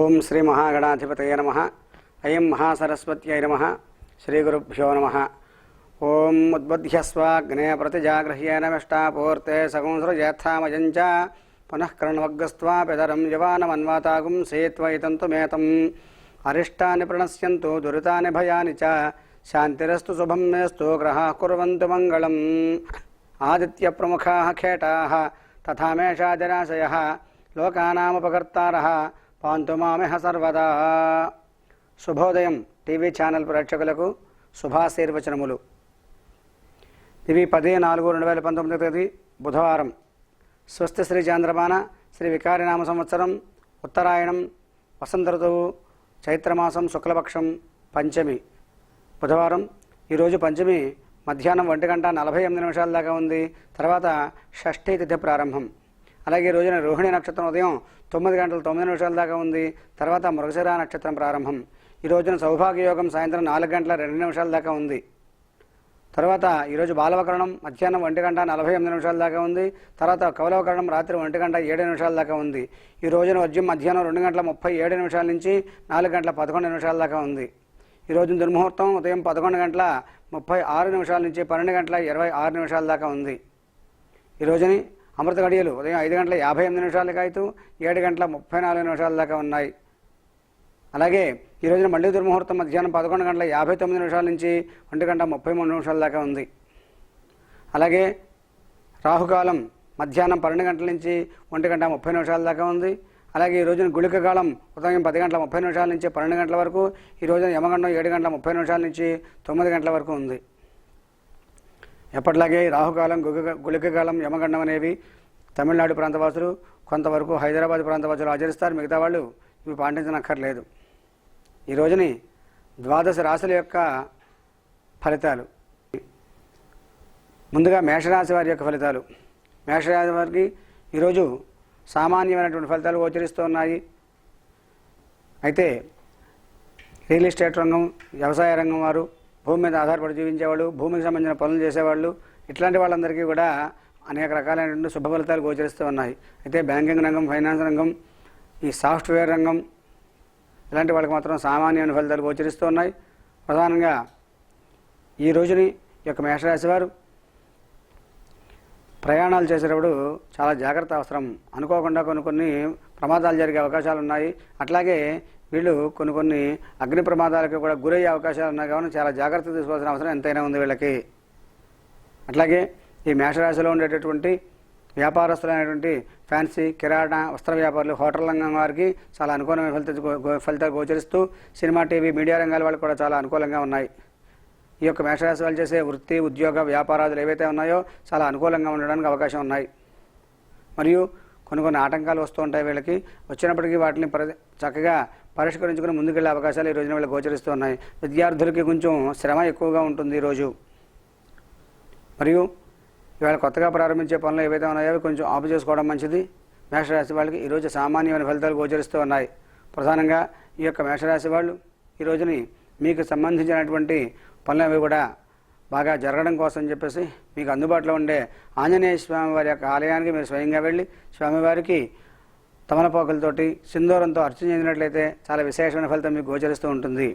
ఓం శ్రీ మహాగణాధిపతయ నమః. అయం మహాసరస్వత్యై నమః. శ్రీగురుభ్యో నమః. ఓం ఉద్బుధ్యస్వాగ్నే ప్రతిజాగృహ్యేన విష్టాపూర్తే సగుంసృజేత్థామయం చ పునః కర్ణవగ్గస్త్వా పితరం యవానమన్వాతాగుం సేత్వైతంతుమేతం అరిష్టాని ప్రణశ్యంతు దురితాని భయాని చ శాంతిరస్తు శుభం మేస్తు గ్రహాః కుర్వంతు మంగళం. ఆదిత్యప్రముఖాః ఖేటాః తథా మేషా జనాశయః లోకానాముపకర్తారః పాంతు మామిహ సర్వదా. శుభోదయం టీవీ ఛానల్ ప్రేక్షకులకు శుభాశీర్వచనములు. ఇవి 10/4/2019 తేదీ బుధవారం. స్వస్తి శ్రీ చాంద్రమాన శ్రీ వికారినామ సంవత్సరం ఉత్తరాయణం వసంత ఋతువు చైత్రమాసం శుక్లపక్షం పంచమి బుధవారం. ఈరోజు పంచమి మధ్యాహ్నం 1:48 దాకా ఉంది. తర్వాత షష్ఠీ తిథి ప్రారంభం. అలాగే ఈ రోజున రోహిణి నక్షత్రం ఉదయం 9:09 దాకా ఉంది. తర్వాత మృగశిర నక్షత్రం ప్రారంభం. ఈ రోజున సౌభాగ్యయోగం సాయంత్రం 4:02 దాకా ఉంది. తర్వాత ఈరోజు బాలవకరణం మధ్యాహ్నం 1:48 దాకా ఉంది. తర్వాత కౌలవకరణం రాత్రి 1:07 దాకా ఉంది. ఈ రోజున వర్జ్యం మధ్యాహ్నం 2:37 నుంచి 4:11 దాకా ఉంది. ఈ రోజున దుర్ముహూర్తం ఉదయం 11:36 నుంచి 12:26 దాకా ఉంది. ఈ రోజుని అమృత గడియలు ఉదయం 5:58 అయితే 7:34 దాకా ఉన్నాయి. అలాగే ఈ రోజున మళ్ళీ దుర్ముహూర్తం మధ్యాహ్నం 11:59 నుంచి 1:33 దాకా ఉంది. అలాగే రాహుకాలం మధ్యాహ్నం 12 గంటల నుంచి 1:30 దాకా ఉంది. అలాగే ఈ రోజున గుళిక కాలం ఉదయం 10:30 నుంచి 12 గంటల వరకు. ఈ రోజున యమగండం 7:30 నుంచి 9 గంటల వరకు ఉంది. ఎప్పటిలాగే రాహుకాలం గుళిక కాలం యమగండం అనేవి తమిళనాడు ప్రాంతవాసులు కొంతవరకు హైదరాబాద్ ప్రాంతవాసులు ఆచరిస్తారు. మిగతా వాళ్ళు ఇవి పాటించనక్కర్లేదు. ఈ రోజుని 12 రాశుల యొక్క ఫలితాలు. ముందుగా మేషరాశి వారి యొక్క ఫలితాలు. మేషరాశి వారికి ఈరోజు సామాన్యమైనటువంటి ఫలితాలు గోచరిస్తూ ఉన్నాయి. అయితే రియల్ ఎస్టేట్ రంగం, వ్యవసాయ రంగం వారు, భూమి మీద ఆధారపడి జీవించేవాళ్ళు, భూమికి సంబంధించిన పనులు చేసేవాళ్ళు, ఇట్లాంటి వాళ్ళందరికీ కూడా అనేక రకాలైనటువంటి శుభ ఫలితాలు గోచరిస్తూ ఉన్నాయి. అయితే బ్యాంకింగ్ రంగం, ఫైనాన్స్ రంగం, ఈ సాఫ్ట్వేర్ రంగం ఇలాంటి వాళ్ళకి మాత్రం సామాన్యమైన ఫలితాలు గోచరిస్తూ ఉన్నాయి. ప్రధానంగా ఈ రోజుని ఈ యొక్క మేషరాశి వారు ప్రయాణాలు చేసేటప్పుడు చాలా జాగ్రత్త అవసరం. అనుకోకుండా కొన్ని ప్రమాదాలు జరిగే అవకాశాలు ఉన్నాయి. అట్లాగే వీళ్ళు కొన్ని అగ్ని ప్రమాదాలకు కూడా గురయ్యే అవకాశాలు ఉన్నాయి. కాబట్టి చాలా జాగ్రత్త తీసుకోవాల్సిన అవసరం ఎంతైనా ఉంది వీళ్ళకి. అట్లాగే ఈ మేషరాశిలో ఉండేటటువంటి వ్యాపారస్తులైనటువంటి ఫ్యాన్సీ, కిరాణా, వస్త్ర వ్యాపారులు, హోటల్ రంగం వారికి చాలా అనుకూలమైన ఫలితాలు గోచరిస్తూ సినిమా, టీవీ, మీడియా రంగాల వాళ్ళకి కూడా చాలా అనుకూలంగా ఉన్నాయి. ఈ యొక్క మేషరాశి వాళ్ళు చేసే వృత్తి, ఉద్యోగ, వ్యాపారాలు ఏవైతే ఉన్నాయో చాలా అనుకూలంగా ఉండడానికి అవకాశం ఉన్నాయి. మరియు కొన్ని ఆటంకాలు వస్తూ ఉంటాయి వీళ్ళకి. వచ్చినప్పటికీ వాటిని చక్కగా పరిష్కరించుకుని ముందుకెళ్లే అవకాశాలు ఈ రోజున వీళ్ళకి గోచరిస్తూ ఉన్నాయి. విద్యార్థులకి కొంచెం శ్రమ ఎక్కువగా ఉంటుంది ఈరోజు. మరియు ఇవాళ కొత్తగా ప్రారంభించే పనులు ఏవైతే ఉన్నాయో అవి కొంచెం ఆపు చేసుకోవడం మంచిది. మేషరాశి వాళ్ళకి ఈరోజు సామాన్యమైన ఫలితాలు గోచరిస్తూ ఉన్నాయి. ప్రధానంగా ఈ యొక్క మేషరాశి వాళ్ళు ఈ రోజుని మీకు సంబంధించినటువంటి పనులు అవి కూడా బాగా జరగడం కోసం చెప్పేసి మీకు అందుబాటులో ఉండే ఆంజనేయ స్వామి వారి యొక్క ఆలయానికి మీరు స్వయంగా వెళ్ళి స్వామివారికి తమలపాకులతోటి సింధూరంతో అర్చన చెందినట్లయితే చాలా విశేషమైన ఫలితం మీకు గోచరిస్తూ ఉంటుంది.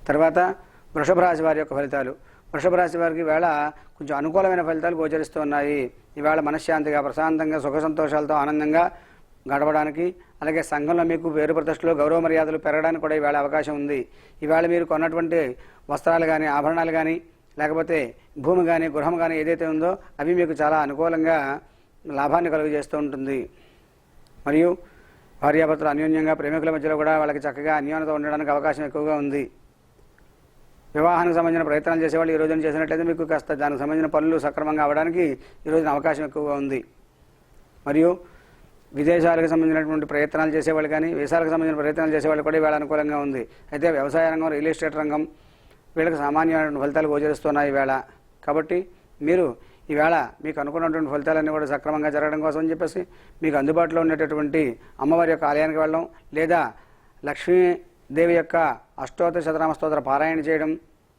తర్వాత వృషభ రాశి వారి యొక్క ఫలితాలు. వృషభ రాశి వారికి ఈవేళ కొంచెం అనుకూలమైన ఫలితాలు గోచరిస్తూ ఉన్నాయి. ఈవేళ మనశ్శాంతిగా, ప్రశాంతంగా, సుఖ సంతోషాలతో ఆనందంగా గడపడానికి, అలాగే సంఘంలో మీకు పేరు ప్రతిష్టలు, గౌరవ మర్యాదలు పెరగడానికి కూడా ఈవేళ అవకాశం ఉంది. ఈవేళ మీరు కొన్నటువంటి వస్త్రాలు కానీ, ఆభరణాలు కానీ, లేకపోతే భూమి కానీ, గృహం కానీ ఏదైతే ఉందో అవి మీకు చాలా అనుకూలంగా లాభాన్ని కలుగజేస్తూ ఉంటుంది. మరియు భార్యాభర్తలు అన్యోన్యంగా, ప్రేమికుల మధ్యలో కూడా వాళ్ళకి చక్కగా అన్యోన్యత ఉండడానికి అవకాశం ఎక్కువగా ఉంది. వివాహానికి సంబంధించిన ప్రయత్నాలు చేసేవాళ్ళు ఈ రోజున చేసినట్లయితే మీకు కాస్త దానికి సంబంధించిన పనులు సక్రమంగా అవ్వడానికి ఈ రోజున అవకాశం ఎక్కువగా ఉంది. మరియు విదేశాలకు సంబంధించినటువంటి ప్రయత్నాలు చేసేవాళ్ళు కానీ, వీసాలకు సంబంధించిన ప్రయత్నాలు చేసేవాళ్ళు కూడా ఈవేళ అనుకూలంగా ఉంది. అయితే వ్యవసాయ రంగం, రియల్ ఎస్టేట్ రంగం వీళ్ళకి సామాన్యమైనటువంటి ఫలితాలు గోచరిస్తున్నాయి ఈవేళ. కాబట్టి మీరు ఈవేళ మీకు అనుకున్నటువంటి ఫలితాలన్నీ కూడా సక్రమంగా జరగడం కోసం అని చెప్పేసి మీకు అందుబాటులో ఉండేటటువంటి అమ్మవారి యొక్క ఆలయానికి వెళ్ళడం, లేదా లక్ష్మీదేవి యొక్క అష్టోత్తర శతనామ స్తోత్ర పారాయణ చేయడం,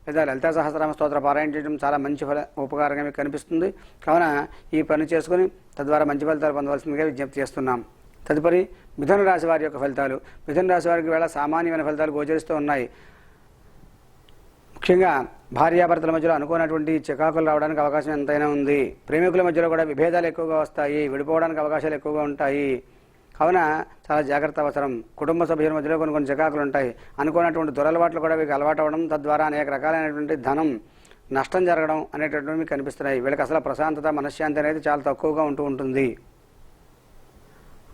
లేదా లలితా సహస్రనామ స్తోత్ర పారాయణ చేయడం చాలా మంచి ఉపకారంగా మీకు కనిపిస్తుంది. కావున ఈ పని చేసుకుని తద్వారా మంచి ఫలితాలు పొందవలసిందిగా విజ్ఞప్తి చేస్తున్నాం. తదుపరి మిథున రాశి వారి యొక్క ఫలితాలు. మిథున రాశి వారికి వేళ సామాన్యమైన ఫలితాలు గోచరిస్తూ ఉన్నాయి. ముఖ్యంగా భార్యాభర్తల మధ్యలో అనుకున్నటువంటి చికాకులు రావడానికి అవకాశం ఎంతైనా ఉంది. ప్రేమికుల మధ్యలో కూడా విభేదాలు ఎక్కువగా వస్తాయి, విడిపోవడానికి అవకాశాలు ఎక్కువగా ఉంటాయి. కావున చాలా జాగ్రత్త అవసరం. కుటుంబ సభ్యుల మధ్యలో కొన్ని చికాకులు ఉంటాయి. అనుకున్నటువంటి దురలవాట్లు కూడా వీళ్ళకి అలవాటు అవ్వడం, తద్వారా అనేక రకాలైనటువంటి ధనం నష్టం జరగడం అనేటటువంటివి మీకు కనిపిస్తున్నాయి. వీళ్ళకి అసలు ప్రశాంతత, మనశ్శాంతి అనేది చాలా తక్కువగా ఉంటుంది.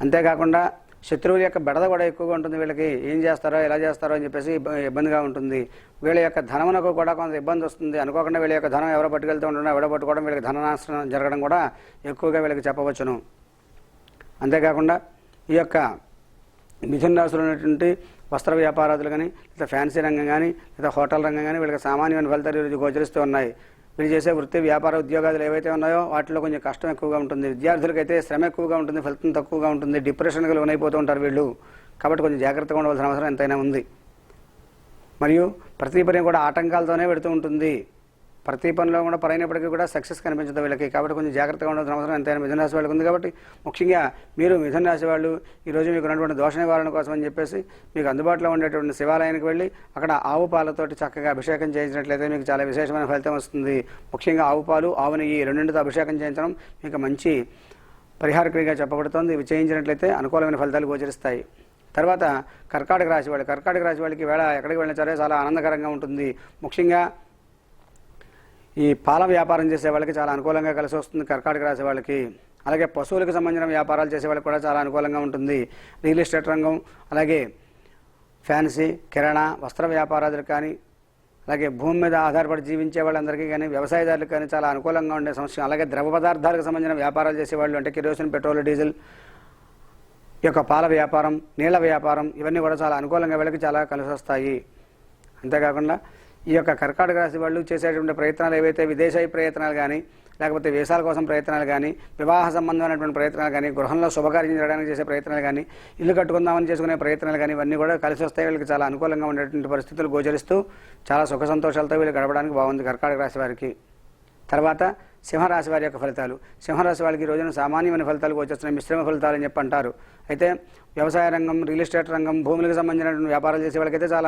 అంతేకాకుండా శత్రువుల యొక్క బెడద కూడా ఎక్కువగా ఉంటుంది. వీళ్ళకి ఏం చేస్తారో ఎలా చేస్తారో అని చెప్పేసి ఇబ్బందిగా ఉంటుంది. వీళ్ళ యొక్క ధనమునకు కూడా కొంత ఇబ్బంది వస్తుంది. అనుకోకుండా వీళ్ళ యొక్క ధనం ఎవరో పట్టుకెళ్తూ ఉంటున్నా ఎవడో పట్టుకోవడం, వీళ్ళకి ధననాశనం జరగడం కూడా ఎక్కువగా వీళ్ళకి చెప్పవచ్చును. అంతేకాకుండా ఈ యొక్క మిథున రాశిలో ఉన్నటువంటి వస్త్ర వ్యాపారాదులు కానీ, లేదా ఫ్యాన్సీ రంగం కానీ, లేదా హోటల్ రంగం కానీ వీళ్ళకి సామాన్యమైన ఫలితాలు ఈరోజు గోచరిస్తూ ఉన్నాయి. వీళ్ళు చేసే వృత్తి, వ్యాపార, ఉద్యోగాలు ఏవైతే ఉన్నాయో వాటిలో కొంచెం కష్టం ఎక్కువగా ఉంటుంది. విద్యార్థులకైతే శ్రమ ఎక్కువగా ఉంటుంది, ఫలితం తక్కువగా ఉంటుంది. డిప్రెషన్కి లోనైపోతూ ఉంటారు వీళ్ళు. కాబట్టి కొంచెం జాగ్రత్తగా ఉండవలసిన అవసరం ఎంతైనా ఉంది. మరియు ప్రతి పని కూడా ఆటంకాలతోనే పెడుతూ ఉంటుంది. ప్రతి పనిలో కూడా పరైనప్పటికీ కూడా సక్సెస్ కనిపించదు వీళ్ళకి. కాబట్టి కొంచెం జాగ్రత్తగా ఉండవలసిన అవసరం ఎంతైనా మిథున రాశి వాళ్ళకి ఉంది. కాబట్టి ముఖ్యంగా మీరు మిథున రాశి వాళ్ళు ఈరోజు మీకు ఉన్నటువంటి దోష నివారణ కోసం అని చెప్పేసి మీకు అందుబాటులో ఉండేటువంటి శివాలయానికి వెళ్ళి అక్కడ ఆవు పాలతోటి చక్కగా అభిషేకం చేయించినట్లయితే మీకు చాలా విశేషమైన ఫలితం వస్తుంది. ముఖ్యంగా ఆవు పాలు, ఆవు నెయ్యి రెండింటితో అభిషేకం చేయించడం మీకు మంచి పరిహారక్రియగా చెప్పబడుతోంది. ఇవి చేయించినట్లయితే అనుకూలమైన ఫలితాలు గోచరిస్తాయి. తర్వాత కర్కాటక రాశి వాళ్ళు. కర్కాటక రాశి వాళ్ళకి వేళ ఎక్కడికి వెళ్ళినా సరే చాలా ఆనందకరంగా ఉంటుంది. ముఖ్యంగా ఈ పాల వ్యాపారం చేసే వాళ్ళకి చాలా అనుకూలంగా కలిసి వస్తుంది కర్కాటక రాశి వాళ్ళకి. అలాగే పశువులకు సంబంధించిన వ్యాపారాలు చేసే వాళ్ళకి కూడా చాలా అనుకూలంగా ఉంటుంది. రియల్ ఎస్టేట్ రంగం, అలాగే ఫ్యాన్సీ, కిరాణా, వస్త్ర వ్యాపారాలకు కానీ, అలాగే భూమి మీద ఆధారపడి జీవించే వాళ్ళందరికీ కానీ, వ్యవసాయదారులకు కానీ చాలా అనుకూలంగా ఉండే సమస్య. అలాగే ద్రవ పదార్థాలకు సంబంధించిన వ్యాపారాలు చేసేవాళ్ళు అంటే కిరోసిన్, పెట్రోల్, డీజిల్, ఈ యొక్క పాల వ్యాపారం, నీళ్ల వ్యాపారం, ఇవన్నీ కూడా చాలా అనుకూలంగా వీళ్ళకి చాలా కలిసి వస్తాయి. అంతేకాకుండా ఈ యొక్క కర్కాటక రాశి వాళ్ళు చేసేటువంటి ప్రయత్నాలు ఏవైతే విదేశీ ప్రయత్నాలు కానీ, లేకపోతే వీసాల కోసం ప్రయత్నాలు కానీ, వివాహ సంబంధమైనటువంటి ప్రయత్నాలు కానీ, గృహంలో శుభకార్యం చేయడానికి చేసే ప్రయత్నాలు కానీ, ఇల్లు కట్టుకుందామని చేసుకునే ప్రయత్నాలు కానీ, ఇవన్నీ కూడా కలిసి వస్తాయి. వీళ్ళకి చాలా అనుకూలంగా ఉండేటువంటి పరిస్థితులు గోచరిస్తూ చాలా సుఖ సంతోషాలతో వీళ్ళు గడపడానికి బాగుంది కర్కాటక రాశి వారికి. తర్వాత సింహరాశి వారి యొక్క ఫలితాలు. సింహరాశి వారికి ఈ రోజున సామాన్యమైన ఫలితాలు గోచరిస్తున్నాయి. మిశ్రమ ఫలితాలు అని చెప్పి అంటారు. అయితే వ్యవసాయ రంగం, రియల్ ఎస్టేట్ రంగం, భూములకు సంబంధించినటువంటి వ్యాపారాలు చేసే వాళ్ళకైతే చాలా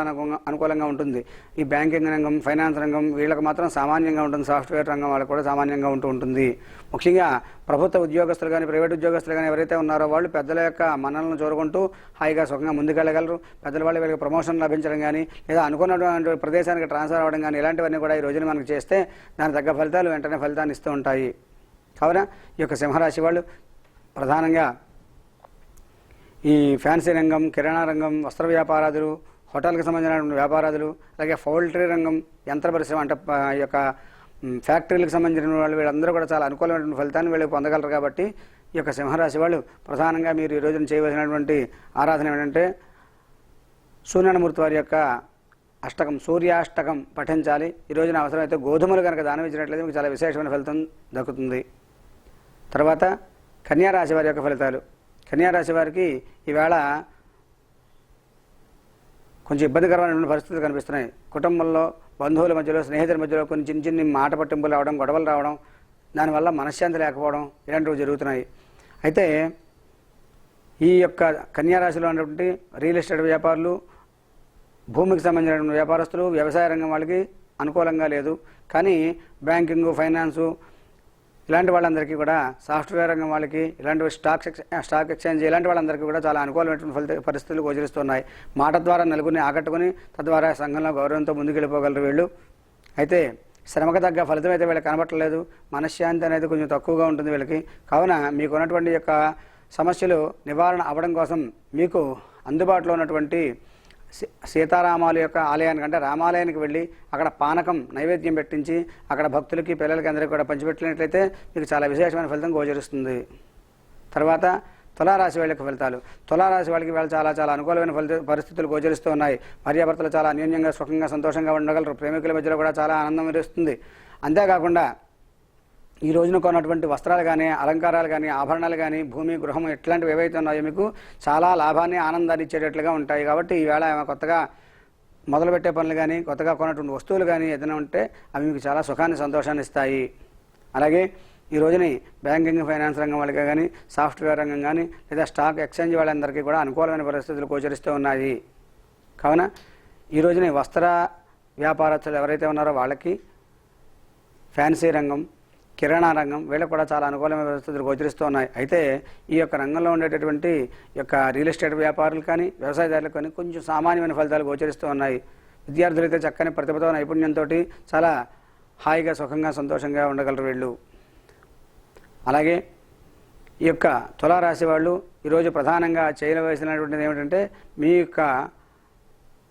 అనుకూలంగా ఉంటుంది. ఈ బ్యాంకింగ్ రంగం, ఫైనాన్స్ రంగం వీళ్ళకి మాత్రం సామాన్యంగా ఉంటుంది. సాఫ్ట్వేర్ రంగం వాళ్ళకి కూడా సామాన్యంగా ఉంటుంది. ముఖ్యంగా ప్రభుత్వ ఉద్యోగస్తులు కానీ, ప్రైవేట్ ఉద్యోగస్తులు కానీ ఎవరైతే ఉన్నారో వాళ్ళు పెద్దల యొక్క మన్నలను చూరుకుంటూ హాయిగా సుఖంగా ముందుకెళ్ళగలరు. పెద్దల వాళ్ళు వీళ్ళకి ప్రమోషన్ లభించడం కానీ, లేదా అనుకున్నటువంటి ప్రదేశానికి ట్రాన్స్ఫర్ అవ్వడం కానీ, ఇలాంటివన్నీ కూడా ఈ రోజున మనకు చేస్తే దాని తగ్గ ఫలితాలు వెంటనే ఫలితాన్ని ఇస్తూ ఉంటాయి. కావున ఈ యొక్క సింహరాశి వాళ్ళు ప్రధానంగా ఈ ఫ్యాన్సీ రంగం, కిరాణా రంగం, వస్త్ర వ్యాపారాదులు, హోటల్కి సంబంధించినటువంటి వ్యాపారాదులు, అలాగే పౌల్ట్రీ రంగం, యంత్ర పరిశ్రమ అంటే ఈ యొక్క ఫ్యాక్టరీలకు సంబంధించిన వాళ్ళు వీళ్ళందరూ కూడా చాలా అనుకూలమైనటువంటి ఫలితాన్ని వీళ్ళు పొందగలరు. కాబట్టి ఈ యొక్క సింహరాశి వాళ్ళు ప్రధానంగా మీరు ఈ రోజున చేయవలసినటువంటి ఆరాధన ఏంటంటే సూర్యనారాయణమూర్తి వారి యొక్క అష్టకం, సూర్యాష్టకం పఠించాలి. ఈ రోజున అవసరమైతే గోధుమలు కనుక దానం ఇచ్చినట్లయితే మీకు చాలా విశేషమైన ఫలితం దక్కుతుంది. తర్వాత కన్యారాశి వారి యొక్క ఫలితాలు. కన్యారాశి వారికి ఈవేళ కొంచెం ఇబ్బందికరమైనటువంటి పరిస్థితులు కనిపిస్తున్నాయి. కుటుంబంలో, బంధువుల మధ్యలో, స్నేహితుల మధ్యలో కొన్ని చిన్న మాట పట్టింపులు రావడం, గొడవలు రావడం, దానివల్ల మనశ్శాంతి లేకపోవడం ఇలాంటివి జరుగుతున్నాయి. అయితే ఈ యొక్క కన్యారాశిలో ఉన్నటువంటి రియల్ ఎస్టేట్ వ్యాపారులు, భూమికి సంబంధించిన వ్యాపారస్తులు, వ్యవసాయ రంగం వాళ్ళకి అనుకూలంగా లేదు. కానీ బ్యాంకింగ్, ఫైనాన్సు ఇలాంటి వాళ్ళందరికీ కూడా, సాఫ్ట్వేర్ రంగం వాళ్ళకి, ఇలాంటి స్టాక్ ఎక్స్చేంజ్ ఇలాంటి వాళ్ళందరికీ కూడా చాలా అనుకూలమైనటువంటి పరిస్థితులు గోచరిస్తున్నాయి. మాట ద్వారా నలుగురిని ఆకట్టుకుని తద్వారా సంఘంలో గౌరవంతో ముందుకెళ్ళిపోగలరు వీళ్ళు. అయితే శ్రమకు తగ్గ ఫలితం అయితే వీళ్ళకి కనబట్టలేదు. మనశ్శాంతి అనేది కొంచెం తక్కువగా ఉంటుంది వీళ్ళకి. కావున మీకు ఉన్నటువంటి యొక్క సమస్యలు నివారణ అవ్వడం కోసం మీకు అందుబాటులో ఉన్నటువంటి సీతారామాల యొక్క ఆలయానికి అంటే రామాలయానికి వెళ్ళి అక్కడ పానకం నైవేద్యం పెట్టించి అక్కడ భక్తులకి, పిల్లలకి అందరికీ కూడా పంచిపెట్టినట్లయితే మీకు చాలా విశేషమైన ఫలితం గోచరిస్తుంది. తర్వాత తులారాశి వాళ్ళకి ఫలితాలు. తులారాశి వాళ్ళకి వాళ్ళు చాలా అనుకూలమైన పరిస్థితులు గోచరిస్తూ ఉన్నాయి. భార్యాభర్తలు చాలా అన్యోన్యంగా, సుఖంగా, సంతోషంగా ఉండగలరు. ప్రేమికుల మధ్యలో కూడా చాలా ఆనందం విరుస్తుంది. అంతేకాకుండా ఈ రోజున కొన్నటువంటి వస్త్రాలు కానీ, అలంకారాలు కానీ, ఆభరణాలు కానీ, భూమి, గృహం ఇట్లాంటివి ఏవైతే ఉన్నాయో మీకు చాలా లాభాన్ని, ఆనందాన్ని ఇచ్చేటట్లుగా ఉంటాయి. కాబట్టి ఈవేళ కొత్తగా మొదలుపెట్టే పనులు కానీ, కొత్తగా కొన్నటువంటి వస్తువులు కానీ ఏదైనా ఉంటే అవి మీకు చాలా సుఖాన్ని, సంతోషాన్ని ఇస్తాయి. అలాగే ఈ రోజుని బ్యాంకింగ్ ఫైనాన్స్ రంగం వాళ్ళకి కానీ, సాఫ్ట్వేర్ రంగం కానీ, లేదా స్టాక్ ఎక్స్చేంజ్ వాళ్ళందరికీ కూడా అనుకూలమైన పరిస్థితులు గోచరిస్తూ ఉన్నాయి. కావున ఈ రోజుని వస్త్ర వ్యాపారస్తులు ఎవరైతే ఉన్నారో వాళ్ళకి, ఫ్యాన్సీ రంగం, కిరాణా రంగం వీళ్ళకి కూడా చాలా అనుకూలమైన పరిస్థితులు గోచరిస్తూ ఉన్నాయి. అయితే ఈ యొక్క రంగంలో ఉండేటటువంటి యొక్క రియల్ ఎస్టేట్ వ్యాపారులు కానీ, వ్యవసాయదారులకు కానీ కొంచెం సామాన్యమైన ఫలితాలు గోచరిస్తూ ఉన్నాయి. విద్యార్థులైతే చక్కని ప్రతిభతో నైపుణ్యంతో చాలా హాయిగా, సుఖంగా, సంతోషంగా ఉండగలరు వీళ్ళు. అలాగే ఈ యొక్క తులారాశి వాళ్ళు ఈరోజు ప్రధానంగా చేయవలసినటువంటిది ఏమిటంటే, మీ యొక్క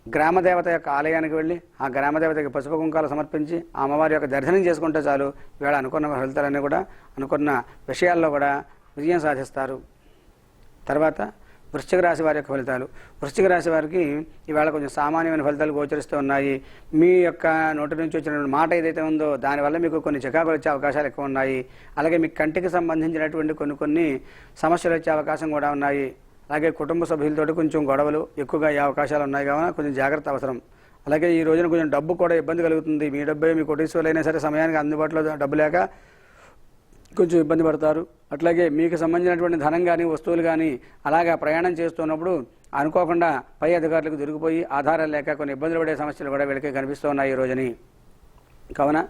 గ్రామదేవత యొక్క ఆలయానికి వెళ్ళి ఆ గ్రామదేవతకి పసుపు కుంకాలు సమర్పించి ఆ అమ్మవారి యొక్క దర్శనం చేసుకుంటే చాలు, ఇవాళ అనుకున్న ఫలితాలన్నీ కూడా, అనుకున్న విషయాల్లో కూడా విజయం సాధిస్తారు. తర్వాత వృశ్చిక రాశి వారి యొక్క ఫలితాలు. వృశ్చిక రాశి వారికి ఈవేళ కొంచెం సామాన్యమైన ఫలితాలు గోచరిస్తూ ఉన్నాయి. మీ యొక్క నోటి నుంచి వచ్చినటువంటి మాట ఏదైతే ఉందో దానివల్ల మీకు కొన్ని చికాకులు వచ్చే అవకాశాలు ఎక్కువ ఉన్నాయి. అలాగే మీ కంటికి సంబంధించినటువంటి కొన్ని సమస్యలు వచ్చే అవకాశం కూడా ఉన్నాయి. అలాగే కుటుంబ సభ్యులతో కొంచెం గొడవలు ఎక్కువగా అయ్యే అవకాశాలు ఉన్నాయి కావున కొంచెం జాగ్రత్త అవసరం. అలాగే ఈ రోజున కొంచెం డబ్బు కూడా ఇబ్బంది కలుగుతుంది. మీ డబ్బే మీ కోటీశ్వరులైనా సరే సమయానికి అందుబాటులో డబ్బు లేక కొంచెం ఇబ్బంది పడతారు. అట్లాగే మీకు సంబంధించినటువంటి ధనం కానీ, వస్తువులు కానీ అలాగా ప్రయాణం చేస్తున్నప్పుడు అనుకోకుండా పై అధికారులకు దొరికిపోయి ఆధారాలు లేక కొన్ని ఇబ్బందులు పడే సమస్యలు కూడా వీళ్ళకి కనిపిస్తూ ఉన్నాయి ఈ రోజుని. కావున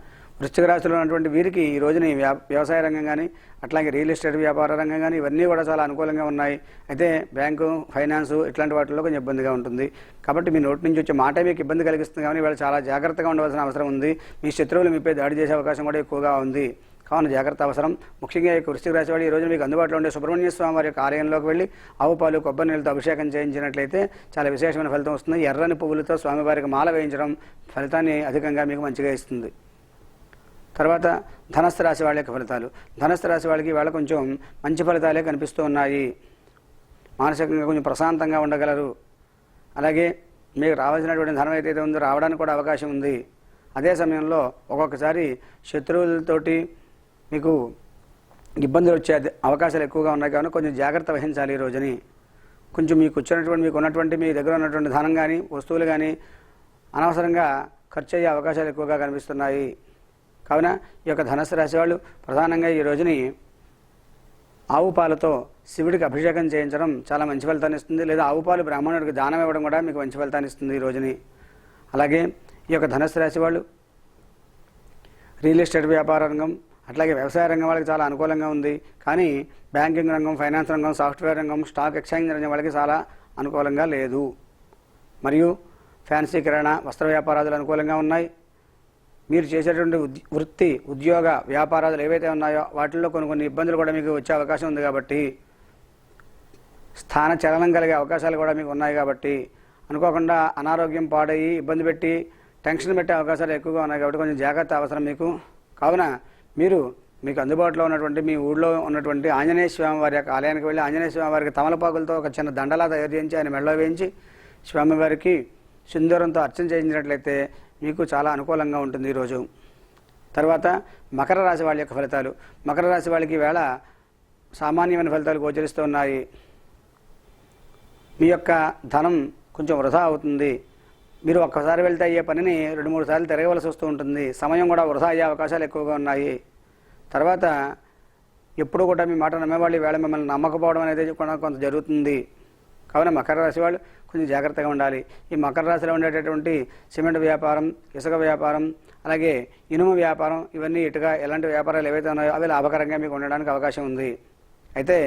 వృశ్చిక రాశిలో ఉన్నటువంటి వీరికి ఈ రోజుని వ్యవసాయ రంగం కానీ, అట్లాగే రియల్ ఎస్టేట్ వ్యాపార రంగం కానీ ఇవన్నీ కూడా చాలా అనుకూలంగా ఉన్నాయి. అయితే బ్యాంకు, ఫైనాన్సు ఇట్లాంటి వాటిల్లో కొంచెం ఇబ్బందిగా ఉంటుంది. కాబట్టి మీ నోటి నుంచి వచ్చే మాట మీకు ఇబ్బంది కలిగిస్తుంది. కానీ వీళ్ళు చాలా జాగ్రత్తగా ఉండవలసిన అవసరం ఉంది. మీ శత్రువులు మీపై దాడి చేసే అవకాశం కూడా ఎక్కువగా ఉంది. కావున జాగ్రత్త అవసరం. ముఖ్యంగా ఈ వృశ్చిక రాశి వాళ్ళు ఈ రోజు మీకు అందుబాటులో ఉండే సుబ్రహ్మణ్య స్వామి వారి యొక్క ఆలయంలోకి వెళ్ళి ఆవు పాలు, కొబ్బరి నీళ్ళతో అభిషేకం చేయించినట్లయితే చాలా విశేషమైన ఫలితం వస్తుంది. ఎర్రని పువ్వులతో స్వామివారికి మాల వేయించడం ఫలితాన్ని అధికంగా మీకు మంచిగా ఇస్తుంది. తర్వాత ధనస్సు రాశి వాళ్ళ యొక్క ఫలితాలు. ధనస్సు రాశి వాళ్ళకి వాళ్ళ కొంచెం మంచి ఫలితాలే కనిపిస్తూ ఉన్నాయి. మానసికంగా కొంచెం ప్రశాంతంగా ఉండగలరు. అలాగే మీకు రావాల్సినటువంటి ధనం ఏదైతే ఉందో రావడానికి కూడా అవకాశం ఉంది. అదే సమయంలో ఒక్కొక్కసారి శత్రువులతోటి మీకు ఇబ్బందులు వచ్చే అవకాశాలు ఎక్కువగా ఉన్నాయి కావున కొంచెం జాగ్రత్త వహించాలి ఈ రోజుని. కొంచెం మీకు ఉన్నటువంటి మీ దగ్గర ఉన్నటువంటి ధనం కానీ, వస్తువులు కానీ అనవసరంగా ఖర్చు అయ్యే అవకాశాలు ఎక్కువగా కనిపిస్తున్నాయి. కావున ఈ యొక్క ధనస్సు రాశి వాళ్ళు ప్రధానంగా ఈ రోజుని ఆవు పాలతో శివుడికి అభిషేకం చేయించడం చాలా మంచి ఫలితాన్ని ఇస్తుంది. లేదా ఆవు పాలు బ్రాహ్మణుడికి దానం ఇవ్వడం కూడా మీకు మంచి ఫలితాన్ని ఇస్తుంది ఈ రోజుని. అలాగే ఈ యొక్క ధనస్సు రాశి వాళ్ళు రియల్ ఎస్టేట్ వ్యాపార రంగం, అట్లాగే వ్యవసాయ రంగం వాళ్ళకి చాలా అనుకూలంగా ఉంది. కానీ బ్యాంకింగ్ రంగం, ఫైనాన్స్ రంగం, సాఫ్ట్వేర్ రంగం, స్టాక్ ఎక్స్చేంజ్ రంగం వాళ్ళకి చాలా అనుకూలంగా లేదు. మరియు ఫ్యాన్సీ, కిరాణా, వస్త్ర వ్యాపారాలు అనుకూలంగా ఉన్నాయి. మీరు చేసేటువంటి వృత్తి, ఉద్యోగ, వ్యాపారాలు ఏవైతే ఉన్నాయో వాటిల్లో కొన్ని ఇబ్బందులు కూడా మీకు వచ్చే అవకాశం ఉంది. కాబట్టి స్థాన చలనం కలిగే అవకాశాలు కూడా మీకు ఉన్నాయి. కాబట్టి అనుకోకుండా అనారోగ్యం పాడయ్యి ఇబ్బంది పెట్టి టెన్షన్ పెట్టే అవకాశాలు ఎక్కువగా ఉన్నాయి. కాబట్టి కొంచెం జాగ్రత్త అవసరం మీకు. కావున మీకు అందుబాటులో ఉన్నటువంటి మీ ఊళ్ళో ఉన్నటువంటి ఆంజనేయ స్వామి వారి యొక్క ఆలయానికి వెళ్ళి ఆంజనేయ స్వామి వారికి తమలపాకులతో ఒక చిన్న దండలా తయారు చేయించి ఆయన మెడలో వేయించి స్వామివారికి సింధూరంతో అర్చన చేయించినట్లయితే మీకు చాలా అనుకూలంగా ఉంటుంది ఈరోజు. తర్వాత మకర రాశి వాళ్ళ యొక్క ఫలితాలు. మకర రాశి వాళ్ళకి వేళ సామాన్యమైన ఫలితాలు గోచరిస్తూ ఉన్నాయి. మీ యొక్క ధనం కొంచెం వృధా అవుతుంది. మీరు ఒక్కసారి వెళ్తే అయ్యే పనిని 2-3 సార్లు తిరగవలసి వస్తూ ఉంటుంది. సమయం కూడా వృధా అయ్యే అవకాశాలు ఎక్కువగా ఉన్నాయి. తర్వాత ఎప్పుడు కూడా మీ మాట నమ్మేవాళ్ళు వేళ మిమ్మల్ని నమ్మకపోవడం అనేది కూడా కొంత జరుగుతుంది. కావున మకర రాశి వాళ్ళు కొంచెం జాగ్రత్తగా ఉండాలి. ఈ మకర రాశిలో ఉండేటటువంటి సిమెంట్ వ్యాపారం, ఇసుక వ్యాపారం, అలాగే ఇనుము వ్యాపారం, ఇవన్నీ ఇటుగా ఎలాంటి వ్యాపారాలు ఏవైతే ఉన్నాయో అవి లాభకరంగా మీకు ఉండడానికి అవకాశం ఉంది. అయితే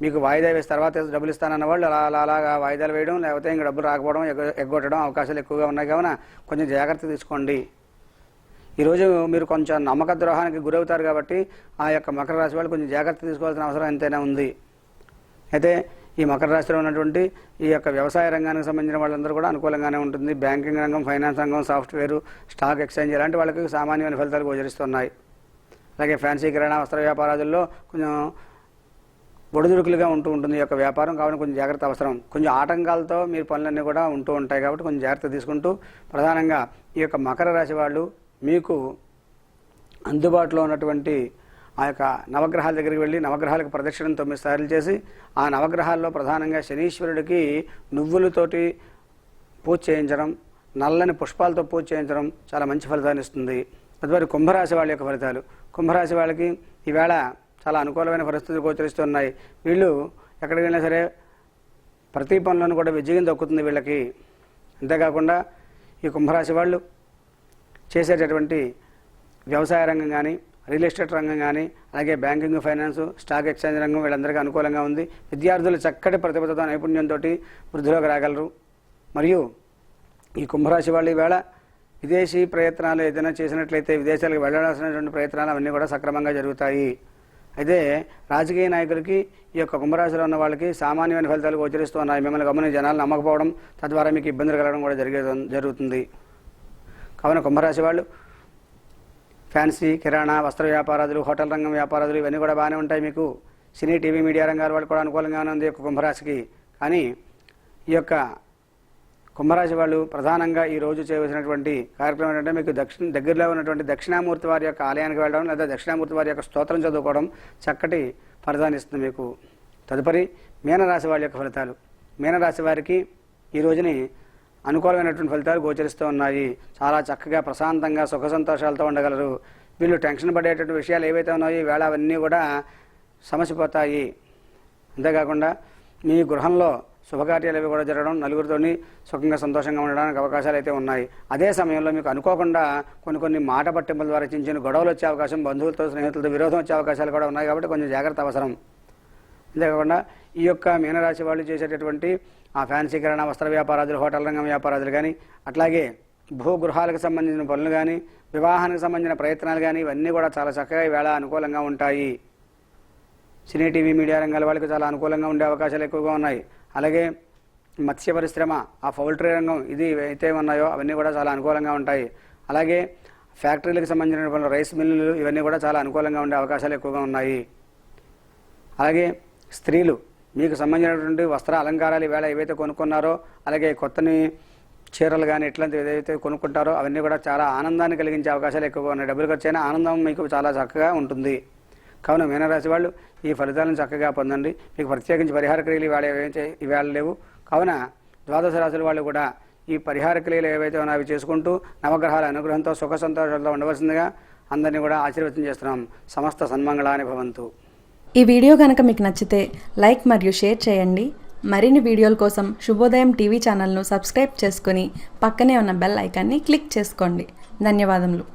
మీకు వాయిదా వేసి తర్వాత డబ్బులు ఇస్తానన్న వాళ్ళు అలాగా వాయిదాలు వేయడం, లేకపోతే ఇంకా డబ్బులు రాకపోవడం, ఎగ్గొట్టడం అవకాశాలు ఎక్కువగా ఉన్నాయి. కావున కొంచెం జాగ్రత్త తీసుకోండి. ఈరోజు మీరు కొంచెం నమ్మక ద్రోహానికి గురవుతారు. కాబట్టి ఆ యొక్క మకర రాశి వాళ్ళు కొంచెం జాగ్రత్త తీసుకోవాల్సిన అవసరం ఎంతైనా ఉంది. అయితే ఈ మకర రాశిలో ఉన్నటువంటి ఈ యొక్క వ్యవసాయ రంగానికి సంబంధించిన వాళ్ళందరూ కూడా అనుకూలంగానే ఉంటుంది. బ్యాంకింగ్ రంగం, ఫైనాన్స్ రంగం, సాఫ్ట్వేర్, స్టాక్ ఎక్స్చేంజ్ ఇలాంటి వాళ్ళకి సామాన్యమైన ఫలితాలు గోచరిస్తున్నాయి. అలాగే ఫ్యాన్సీ, కిరాణా, వస్త్ర వ్యాపారాల్లో కొంచెం ఒడిదుడుకులుగా ఉంటుంది ఈ యొక్క వ్యాపారం. కావున కొంచెం జాగ్రత్త అవసరం. కొంచెం ఆటంకాలతో మీరు పనులన్నీ కూడా ఉంటూ ఉంటాయి. కాబట్టి కొంచెం జాగ్రత్త తీసుకుంటూ ప్రధానంగా ఈ యొక్క మకర రాశి వాళ్ళు మీకు అందుబాటులో ఉన్నటువంటి ఆ యొక్క నవగ్రహాల దగ్గరికి వెళ్ళి నవగ్రహాలకు ప్రదక్షిణం 9 సార్లు చేసి ఆ నవగ్రహాల్లో ప్రధానంగా శనీశ్వరుడికి నువ్వులతోటి పూజ చేయించడం, నల్లని పుష్పాలతో పూజ చేయించడం చాలా మంచి ఫలితాన్ని ఇస్తుంది. తదుపరి కుంభరాశి వాళ్ళ యొక్క ఫలితాలు. కుంభరాశి వాళ్ళకి ఈవేళ చాలా అనుకూలమైన పరిస్థితులు గోచరిస్తున్నాయి. వీళ్ళు ఎక్కడికి వెళ్ళినా సరే ప్రతి పనులను కూడా విజయం దక్కుతుంది వీళ్ళకి. అంతేకాకుండా ఈ కుంభరాశి వాళ్ళు చేసేటటువంటి వ్యవసాయ రంగం కానీ, రియల్ ఎస్టేట్ రంగం కానీ, అలాగే బ్యాంకింగ్, ఫైనాన్స్, స్టాక్ ఎక్స్చేంజ్ రంగం వీళ్ళందరికీ అనుకూలంగా ఉంది. విద్యార్థులు చక్కటి ప్రతిభతో నైపుణ్యంతో వృద్ధిలోకి రాగలరు. మరియు ఈ కుంభరాశి వాళ్ళు ఈవేళ విదేశీ ప్రయత్నాలు ఏదైనా చేసినట్లయితే విదేశాలకు వెళ్ళాల్సినటువంటి ప్రయత్నాలు అవన్నీ కూడా సక్రమంగా జరుగుతాయి. అయితే రాజకీయ నాయకులకి ఈ యొక్క కుంభరాశిలో ఉన్న వాళ్ళకి సామాన్యమైన ఫలితాలు గోచరిస్తూ ఉన్నాయి. మిమ్మల్ని గమని జనాలు నమ్మకపోవడం, తద్వారా మీకు ఇబ్బందులు కలగడం కూడా జరుగుతుంది. కావున కుంభరాశి వాళ్ళు ఫ్యాన్సీ, కిరాణా, వస్త్ర వ్యాపారాదులు, హోటల్ రంగం వ్యాపారాదులు ఇవన్నీ కూడా బాగానే ఉంటాయి. మీకు సినీ, టీవీ, మీడియా రంగాల వాళ్ళు కూడా అనుకూలంగానే ఉంది ఈ యొక్క కుంభరాశికి. కానీ ఈ యొక్క కుంభరాశి వాళ్ళు ప్రధానంగా ఈ రోజు చేయవలసినటువంటి కార్యక్రమం ఏంటంటే మీకు దగ్గరలో ఉన్నటువంటి దక్షిణామూర్తి వారి యొక్క ఆలయానికి వెళ్ళడం, లేదా దక్షిణామూర్తి వారి యొక్క స్తోత్రం చదువుకోవడం చక్కటి ఫలితాన్ని ఇస్తుంది మీకు. తదుపరి మీనరాశి వాళ్ళ యొక్క ఫలితాలు. మీనరాశి వారికి ఈ రోజుని అనుకూలమైనటువంటి ఫలితాలు గోచరిస్తూ ఉన్నాయి. చాలా చక్కగా ప్రశాంతంగా సుఖ సంతోషాలతో ఉండగలరు. వీళ్ళు టెన్షన్ పడేటువంటి విషయాలు ఏవైతే ఉన్నాయో ఈవేళ అవన్నీ కూడా సమసిపోతాయి. అంతేకాకుండా మీ గృహంలో శుభకార్యాలు అవి కూడా జరగడం, నలుగురితోని సుఖంగా సంతోషంగా ఉండడానికి అవకాశాలు అయితే ఉన్నాయి. అదే సమయంలో మీకు అనుకోకుండా కొన్ని మాట పట్టింపుల ద్వారా చిన్న గొడవలు వచ్చే అవకాశం, బంధువులతో స్నేహితులతో విరోధం వచ్చే అవకాశాలు కూడా ఉన్నాయి. కాబట్టి కొంచెం జాగ్రత్త అవసరం. అంతేకాకుండా ఈ యొక్క మీనరాశి వాళ్ళు చేసేటటువంటి ఆ ఫ్యాన్సీ, కిరాణా, వస్త్ర వ్యాపారాదులు, హోటల్ రంగం వ్యాపారాదులు కానీ, అట్లాగే భూగృహాలకు సంబంధించిన పనులు కానీ, వివాహానికి సంబంధించిన ప్రయత్నాలు కానీ ఇవన్నీ కూడా చాలా చక్కగా ఈవేళ అనుకూలంగా ఉంటాయి. సినీ, టీవీ, మీడియా రంగాల వాళ్ళకి చాలా అనుకూలంగా ఉండే అవకాశాలు ఎక్కువగా ఉన్నాయి. అలాగే మత్స్య పరిశ్రమ, ఆ పౌల్ట్రీ రంగం ఇది అయితే ఉన్నాయో అవన్నీ కూడా చాలా అనుకూలంగా ఉంటాయి. అలాగే ఫ్యాక్టరీలకు సంబంధించిన పనులు, రైస్ మిల్లులు ఇవన్నీ కూడా చాలా అనుకూలంగా ఉండే అవకాశాలు ఎక్కువగా ఉన్నాయి. అలాగే స్త్రీలు మీకు సంబంధించినటువంటి వస్త్ర అలంకారాలు ఈవేళ ఏవైతే కొనుక్కున్నారో, అలాగే కొత్తని చీరలు కానీ ఇట్లాంటివి ఏదైతే కొనుక్కుంటారో అవన్నీ కూడా చాలా ఆనందాన్ని కలిగించే అవకాశాలు ఎక్కువగా ఉన్నాయి. డబ్బులు ఖర్చు అయినా ఆనందం మీకు చాలా చక్కగా ఉంటుంది. కావున మీనరాశి వాళ్ళు ఈ ఫలితాలను చక్కగా పొందండి. మీకు ప్రత్యేకించి పరిహార క్రియలు ఈవేళ లేవు. కావున ద్వాదశ రాశుల వాళ్ళు కూడా ఈ పరిహార క్రియలు ఏవైతే ఉన్నాయో అవి చేసుకుంటూ నవగ్రహాల అనుగ్రహంతో సుఖ సంతోషాలతో ఉండవలసిందిగా అందరినీ కూడా ఆశీర్వచనం చేస్తున్నాం. సమస్త సన్మంగళాని భవంతు. ఈ వీడియో కనుక మీకు నచ్చితే లైక్ మరియు షేర్ చేయండి. మరిన్ని వీడియోల కోసం శుభోదయం టీవీ ఛానల్ను సబ్స్క్రైబ్ చేసుకుని పక్కనే ఉన్న బెల్ ఐకాన్ని క్లిక్ చేసుకోండి. ధన్యవాదములు.